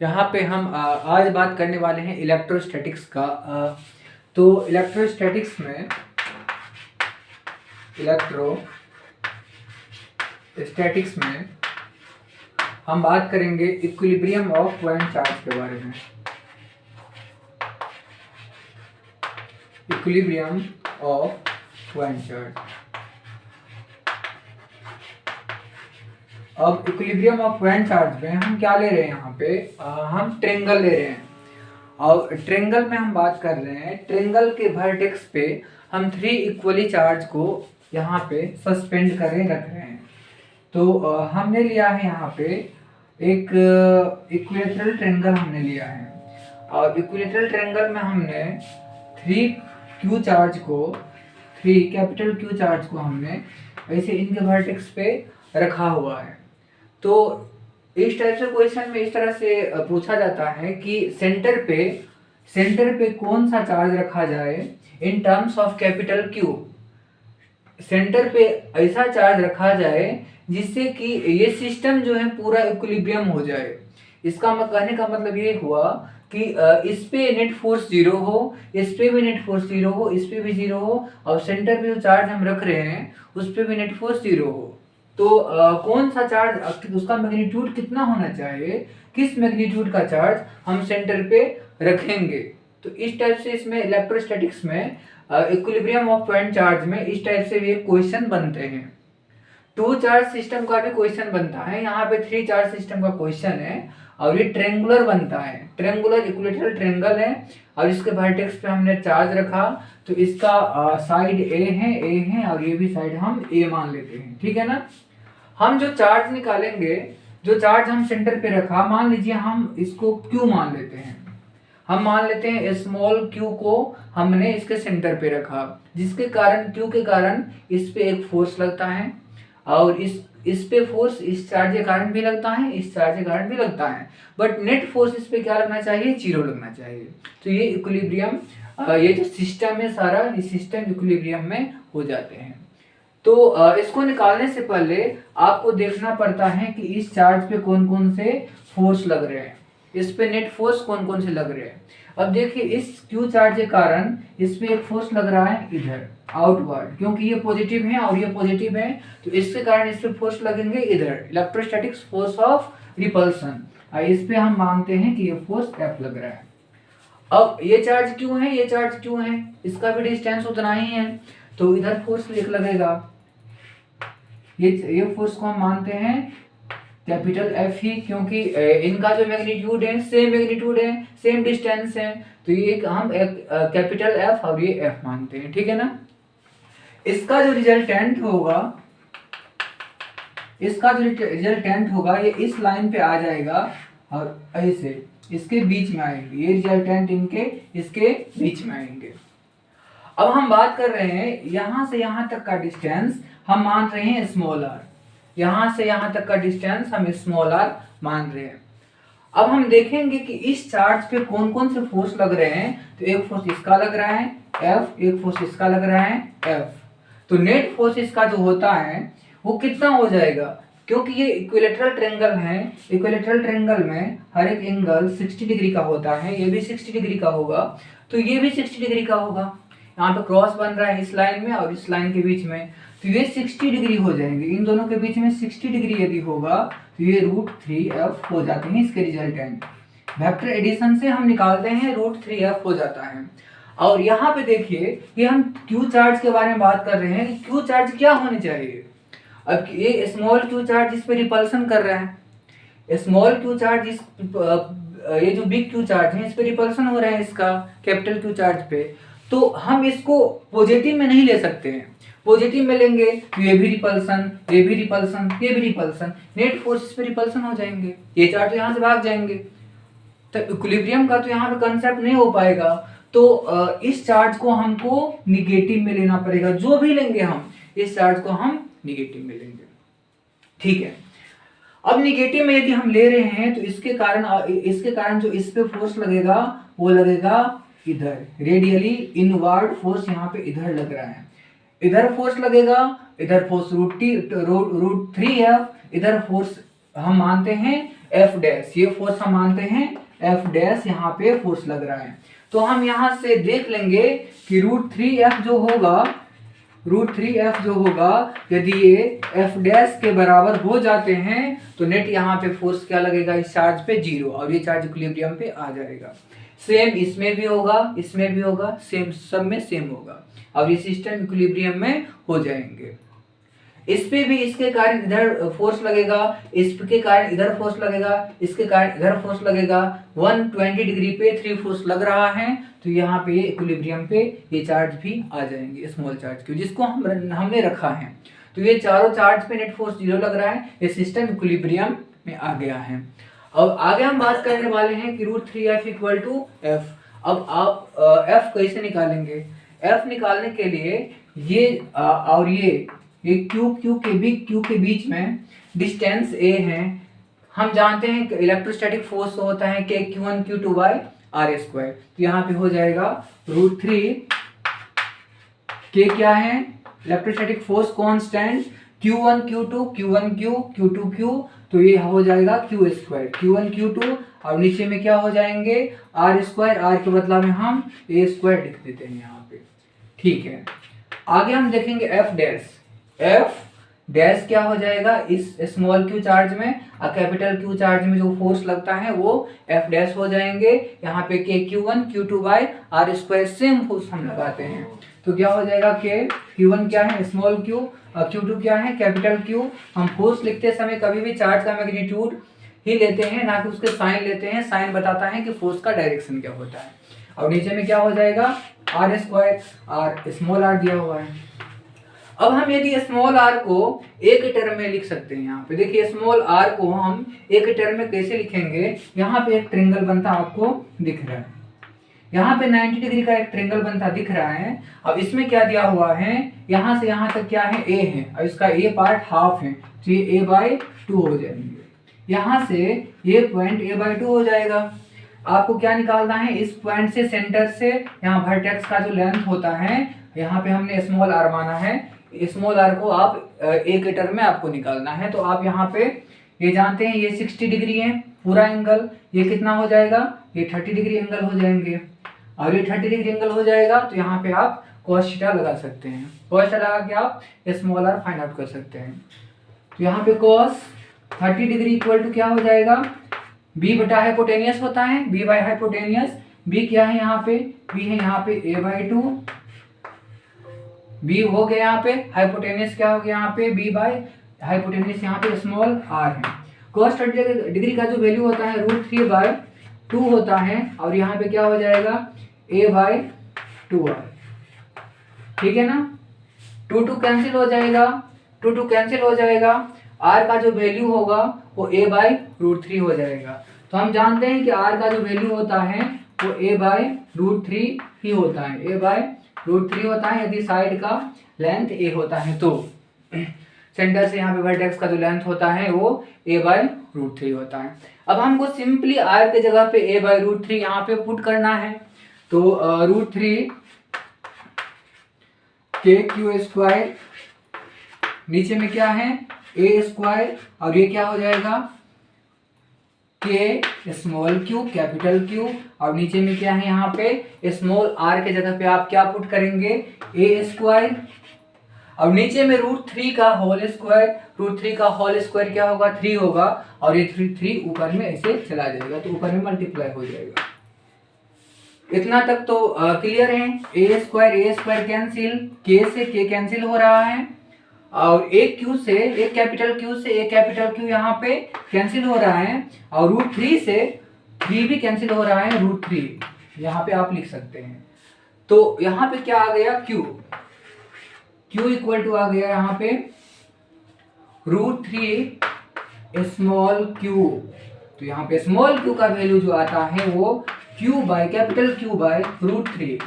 यहाँ पे हम आज बात करने वाले हैं इलेक्ट्रोस्टैटिक्स का। तो इलेक्ट्रोस्टैटिक्स में हम बात करेंगे इक्विलिब्रियम ऑफ पॉइंट चार्ज के बारे में। Equilibrium of point charge. अब इक्विलिब्रियम ऑफ पॉइंट चार्ज में हम क्या ले रहे हैं? यहाँ पे हम ट्रेंगल ले रहे हैं और ट्रेंगल में हम बात कर रहे हैं। ट्रेंगल के वर्टेक्स पे हम 3 इक्वली चार्ज को यहाँ पे सस्पेंड करके रख रहे हैं। तो हमने लिया है यहाँ पे एक इक्विलेटरल ट्रेंगल हमने लिया है और इक्विलेटरल ट्रेंगल में हमने 3 कैपिटल क्यू चार्ज को हमने ऐसे इनके वर्टेक्स पे रखा हुआ है। तो इस टाइप से क्वेश्चन में इस तरह से पूछा जाता है कि सेंटर पे कौन सा चार्ज रखा जाए in terms of capital Q. Centre पे ऐसा चार्ज रखा जाए जिससे कि ये सिस्टम जो है पूरा इक्विलिब्रियम हो जाए। इसका कहने का मतलब ये हुआ कि इस पे नेट फोर्स 0 हो, इस पे भी नेट फोर्स 0 हो, इस पे भी 0 हो और सेंटर पे जो चार्ज हम रख रहे हैं उस पे भी नेट फोर्स 0 हो। तो कौन सा चार्ज, उसका मैग्नीट्यूड कितना होना चाहिए, किस मैग्नीट्यूड का चार्ज हम सेंटर पे रखेंगे। तो इस टाइप से इसमें इलेक्ट्रोस्टैटिक्स में इक्विलिब्रियम ऑफ पॉइंट चार्ज में इस टाइप से ये क्वेश्चन बनते हैं। 2 चार्ज सिस्टम का भी क्वेश्चन बनता है। यहाँ पे 3 चार्ज सिस्टम का क्वेश्चन है और ये ट्रेंगुलर बनता है। ट्रेंगुलर इक्विलेटरल ट्रेंगल है और इसके वर्टेक्स पे हमने चार्ज रखा। तो इसका साइड ए है और ये भी साइड हम ए मान लेते हैं, ठीक है ना। हम जो चार्ज निकालेंगे, जो चार्ज हम सेंटर पे रखा, मान लीजिए हम इसको क्यू मान लेते हैं। हम मान लेते हैं स्मॉल क्यू को हमने इसके सेंटर पे रखा, जिसके कारण क्यू के कारण इस पे एक फोर्स लगता है और इस पे फोर्स इस चार्ज के कारण भी लगता है, इस चार्ज के कारण भी लगता है, बट नेट फोर्स इस पे क्या लगना चाहिए? 0 लगना चाहिए। तो ये इक्विलिब्रियम, ये जो सिस्टम है सारा, ये सिस्टम इक्विलिब्रियम में हो जाते हैं। तो इसको निकालने से पहले आपको देखना पड़ता है कि इस चार्ज पे कौन कौन से फोर्स लग रहे हैं, इस पे नेट फोर्स कौन कौन से लग रहे हैं। अब देखिए इस क्यू चार्ज के कारण इस पे एक फोर्स लग रहा है इधर आउटवर्ड, क्योंकि ये पॉजिटिव है और ये पॉजिटिव है, तो इसके कारण इस पे फोर्स लगेंगे इधर, इलेक्ट्रोस्टैटिक्स फोर्स ऑफ रिपल्सन। इस पे हम मानते हैं कि ये फोर्स F लग रहा है। अब ये चार्ज क्यों है, ये चार्ज क्यों है, इसका भी डिस्टेंस उतना ही है, तो इधर फोर्स लगेगा। ये फोर्स को हम मानते हैं कैपिटल F ही, क्योंकि इनका जो मैग्नीट्यूड है सेम मैग्नीट्यूड है, सेम डिस्टेंस है, तो ये हम एक कैपिटल F और ये F मानते हैं, ठीक है ना। इसका जो रिजल्टेंट होगा ये इस लाइन पे आ जाएगा और ऐसे इसके बीच में आएंगे, ये रिजल्टेंट इनके इसके बीच में आएंगे। अब हम बात कर रहे हैं यहां से यहां तक का डिस्टेंस हम मान रहे हैं स्मॉल r, यहां से यहां तक का डिस्टेंस हम स्मॉल r मान रहे हैं। अब हम देखेंगे कि इस चार्ज पे कौन कौन से फोर्स लग रहे हैं। तो एक फोर्स इसका लग रहा है F, एक फोर्स इसका लग रहा है F। तो नेट फोर्स इसका जो होता है वो कितना हो जाएगा, क्योंकि ये इक्विलेटरल ट्रेंगल है, इक्विलेटरल ट्रेंगल में हर एक एंगल 60 डिग्री का होता है, ये भी 60 डिग्री का होगा, तो ये भी 60 डिग्री का होगा। यहाँ पे क्रॉस बन रहा है इस लाइन में और इस लाइन के बीच में, तो ये 60 डिग्री हो जाएंगे। इन दोनों के बीच में 60 डिग्री यदि होगा तो ये √3F हो जाते हैं इसके रिजल्टेंट। वेक्टर एडिशन से हम निकालते हैं √3F हो जाता है। और यहाँ पे देखिए ये हम क्यू चार्ज के बारे में बात कर रहे हैं कि क्यू चार्ज क्या होनी चाहिए। अब ये स्मॉल क्यू चार्ज इस पे रिपल्सन कर रहा है, स्मॉल क्यू चार्ज ये जो बिग क्यू चार्ज है इस पे रिपल्सन हो रहा है इसका कैपिटल क्यू चार्ज पे। तो हम इसको पॉजिटिव में नहीं ले सकते हैं, पॉजिटिव में लेंगे तो ये भी रिपल्सन, ये भी रिपल्सन, ये भी रिपल्सन, नेट फोर्स इस पे रिपल्सन हो जाएंगे, ये चार्ज यहाँ से भाग जाएंगे, तो इक्विलिब्रियम का तो यहाँ पे कंसेप्ट नहीं हो पाएगा। तो इस चार्ज को हमको निगेटिव में लेना पड़ेगा, जो भी लेंगे हम इस चार्ज को हम निगेटिव में लेंगे, ठीक है। अब निगेटिव में यदि हम ले रहे हैं तो इसके कारण जो इस पे फोर्स लगेगा वो लगेगा इधर, रेडियली इनवर्ड फोर्स यहाँ पे इधर लग रहा है, इधर फोर्स लगेगा, इधर फोर्स √3F, इधर फोर्स हम मानते हैं एफ डैश, ये फोर्स हम मानते हैं एफ डैश, यहाँ पे फोर्स लग रहा है। तो हम यहाँ से देख लेंगे कि √3F जो होगा, √3F जो होगा, यदि ये एफ डैश के बराबर हो जाते हैं तो नेट यहाँ पे फोर्स क्या लगेगा इस चार्ज पे, 0, और ये चार्ज इक्विलिब्रियम पे आ जाएगा। सेम इसमें भी होगा, इसमें भी होगा, सेम सब में सेम होगा, और ये सिस्टम इक्विलिब्रियम में हो जाएंगे। इस पे भी इसके कारण इधर फोर्स लगेगा, इसके कारण इधर फोर्स लगेगा, इसके कारण इधर फोर्स लगेगा। 120 डिग्री पे 3 फोर्स लग रहा है, तो यहाँ पे इक्विलिब्रियम पे ये चार्ज भी आ जाएंगे, स्मॉल चार्ज के, जिसको हमने रखा है। तो ये चारों चार्ज पे नेट फोर्स 0 लग रहा है, ये सिस्टम इक्विलिब्रियम में आ गया है। अब आगे हम बात करने वाले हैं कि √3F इक्वल टू एफ। अब आप एफ कैसे निकालेंगे? एफ निकालने के लिए ये और ये क्यू के बीच में डिस्टेंस ए है। हम जानते हैं कि इलेक्ट्रोस्टैटिक फोर्स होता है कि Q1 Q2 by R square. तो यहाँ पे हो जाएगा √3 के क्या है, electrostatic force constant, Q1 Q2 Q1 Q Q2 Q, तो ये हो जाएगा Q स्क्वायर, Q1 Q2, और नीचे में क्या हो जाएंगे R स्क्वायर, R के बदला में हम A स्क्वायर लिख देते हैं यहाँ पे। ठीक है, आगे हम देखेंगे एफ डैश। एफ डैश क्या हो जाएगा इस स्मॉल क्यू चार्ज में और कैपिटल क्यू चार्ज में जो फोर्स लगता है वो एफ डैश हो जाएंगे। यहाँ पे के Q1 Q2 by R square same force हम लगाते हैं, तो क्या हो जाएगा के Q1 क्या है स्मॉल क्यू और Q2 क्या है कैपिटल क्यू। हम फोर्स लिखते समय कभी भी चार्ज का मैग्नीट्यूड ही लेते हैं, ना कि उसके साइन लेते हैं। साइन बताता है कि फोर्स का डायरेक्शन क्या होता है। और नीचे में क्या हो जाएगा R square, R small r दिया हुआ है। अब हम यदि स्मॉल r को एक टर्म में लिख सकते हैं, यहाँ पे देखिए स्मॉल r को हम एक टर्म में कैसे लिखेंगे। यहाँ पे एक ट्रायंगल बनता आपको दिख रहा है, यहाँ पे 90 डिग्री का एक ट्रायंगल बनता दिख रहा है। अब इसमें क्या दिया हुआ है, यहाँ से यहाँ तक क्या है a है, और इसका a पार्ट हाफ है, तो ये a/2 हो जाएंगे। यहाँ से ये पॉइंट a/2 हो जाएगा। आपको क्या निकालना है, इस पॉइंट से सेंटर से यहाँ वर्टेक्स का जो लेंथ होता है, यहाँ पे हमने स्मॉल r माना है, स्मॉल r को आप एक टर्म में आपको निकालना है। तो आप यहाँ पे ये जानते हैं ये 60 डिग्री है पूरा एंगल, ये कितना हो जाएगा, ये 30 डिग्री एंगल हो जाएंगे। और ये 30 डिग्री एंगल हो जाएगा तो यहाँ पे आप cos थीटा लगा सकते हैं। cos थीटा लगा के आप स्मॉल r फाइंड आउट कर सकते हैं। तो यहाँ पे cos 30 डिग्री इक्वल टू क्या हो जाएगा, b बटा हाइपोटेनियस होता है, b बाय हाइपोटेनियस। b क्या है यहाँ पे, b है यहाँ पे a/2, b हो गया यहाँ पे, हाइपोटेनियस क्या हो गया यहाँ पे b बाय हाइपोटेनियस, यहाँ पे स्मॉल r है। cos 30 डिग्री का जो वैल्यू होता है √3/2 होता है, और यहाँ पे क्या हो जाएगा a/2r। ठीक है ना, 2 कैंसिल हो जाएगा, 2 कैंसिल हो जाएगा, r का जो वैल्यू होगा वो a/√3 हो जाएगा। तो हम जानते हैं कि r का जो वैल्यू होता है वो a/√3 ही होता है, a/√3 होता है यदि साइड का लेंथ a होता है। तो सेंटर से यहाँ पे वर्टेक्स का जो लेंथ होता है वो a/√3 होता है। अब हमको सिंपली r के जगह पे a/√3 यहाँ पे पुट करना है, तो √3 के क्यू स्क्वायर, नीचे में क्या है a स्क्वायर, और ये क्या हो जाएगा के स्मॉल क्यू कैपिटल क्यू, और नीचे में क्या है यहाँ पे स्मॉल r के जगह पे आप क्या पुट करेंगे a स्क्वायर, और नीचे में √3 का होल स्क्वायर। √3 का होल स्क्वायर क्या होगा 3 होगा, और ये 3 ऊपर में ऐसे चला जाएगा तो ऊपर में मल्टीप्लाई हो जाएगा। इतना तक तो क्लियर है। a स्क्वायर कैंसिल, k से k कैंसिल हो रहा है, और एक क्यू से एक कैपिटल क्यू यहाँ पे कैंसिल हो रहा है, और √3 से 3 भी कैंसिल हो रहा है, √3 यहाँ पे आप लिख सकते हैं। तो यहाँ पे क्या आ गया Q इक्वल टू आ गया यहाँ पे √3 स्मॉल q। तो यहाँ पे स्मॉल q का वैल्यू जो आता है वो Q by capital Q by √3।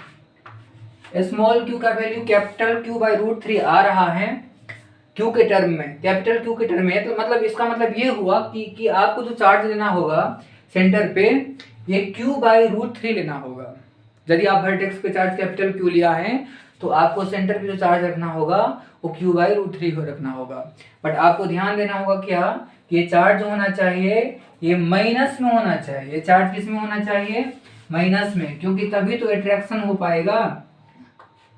Small q का वैल्यू कैपिटल Q बाय √3 आ रहा है Q के टर्म में, कैपिटल Q के टर्म में। तो मतलब इसका मतलब ये हुआ कि आपको जो चार्ज लेना होगा सेंटर पे, ये Q बाय √3 लेना होगा। यदि आप वर्टेक्स पे चार्ज कैपिटल Q लिया है तो आपको सेंटर पे जो चार्ज रखना होगा वो Q/√3 को रखना होगा। बट आपको ध्यान देना होगा क्या, ये चार्ज जो होना चाहिए ये माइनस में होना चाहिए। ये चार्ज किस में होना चाहिए, माइनस में, क्योंकि तभी तो अट्रैक्शन हो पाएगा,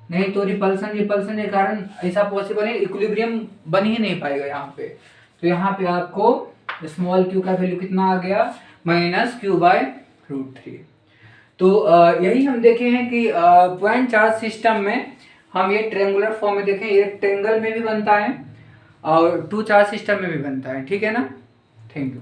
नहीं तो रिपल्सन के कारण ऐसा पॉसिबल है, इक्विलिब्रियम बन ही नहीं पाएगा यहाँ पे। तो यहाँ पे आपको स्मॉल q का वैल्यू कितना आ गया, -Q/√3। तो यही हम देखे हैं कि पॉइंट चार्ज सिस्टम में हम ये ट्रेंगुलर फॉर्म में देखें, ये ट्रेंगल में भी बनता है और टू चार्ज सिस्टम में भी बनता है, ठीक है ना। Thank you.